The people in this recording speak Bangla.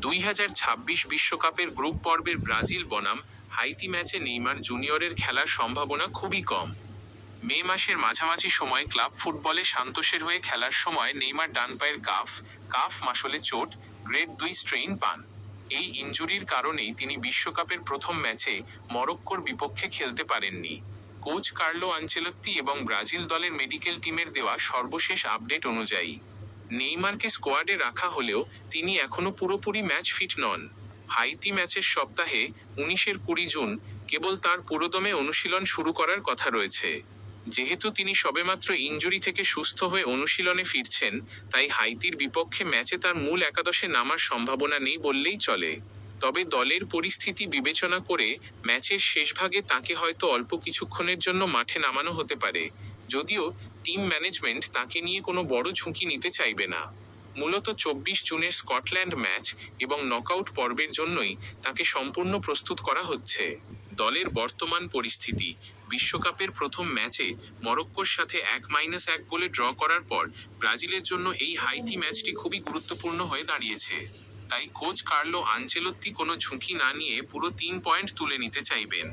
2026 বিশ্বকাপের গ্রুপ পর্বের ব্রাজিল বনাম হাইতি ম্যাচে নেইমার জুনিয়রের খেলার সম্ভাবনা খুবই কম। মে মাসের মাঝামাঝি সময়ে ক্লাব ফুটবলে সান্তোসের হয়ে খেলার সময় নেইমার ডান পায়ের কাফ মাসলে চোট গ্রেড 2 স্ট্রেইন পান। এই ইনজুরির কারণেই তিনি বিশ্বকাপের প্রথম ম্যাচে মরক্কোর বিপক্ষে খেলতে পারেননি। কোচ কার্লো আনচেলত্তি এবং ব্রাজিল দলের মেডিকেল টিমের দেওয়া সর্বশেষ আপডেট অনুযায়ী নেইমারকে স্কোয়াডে রাখা হলেও তিনি এখনও পুরোপুরি ম্যাচ ফিট নন। হাইতি ম্যাচের সপ্তাহে 19-20 জুন কেবল তার পুরোদমে অনুশীলন শুরু করার কথা রয়েছে। যেহেতু তিনি সবেমাত্র ইনজুরি থেকে সুস্থ হয়ে অনুশীলনে ফিরছেন, তাই হাইতির বিপক্ষে ম্যাচে তার মূল একাদশে নামার সম্ভাবনা নেই বললেই চলে। তবে দলের পরিস্থিতি বিবেচনা করে ম্যাচের শেষভাগে তাকে হয়তো অল্প কিছুক্ষণের জন্য মাঠে নামানো হতে পারে, যদিও টিম ম্যানেজমেন্ট তাকে নিয়ে কোনো বড় ঝুঁকি নিতে চাইবে না। মূলত 24 জুনের স্কটল্যান্ড ম্যাচ এবং নকআউট পর্বের জন্যই তাকে সম্পূর্ণ প্রস্তুত করা হচ্ছে। দলের বর্তমান পরিস্থিতি: বিশ্বকাপের প্রথম ম্যাচে মরক্কোর সাথে 1-1 গোলে ড্র করার পর ব্রাজিলের জন্য এই হাইতি ম্যাচটি খুবই গুরুত্বপূর্ণ হয়ে দাঁড়িয়েছে। তাই কোচ কার্লো আনচেলত্তি কোনো ঝুঁকি না নিয়ে পুরো 3 পয়েন্ট তুলে নিতে চাইবেন।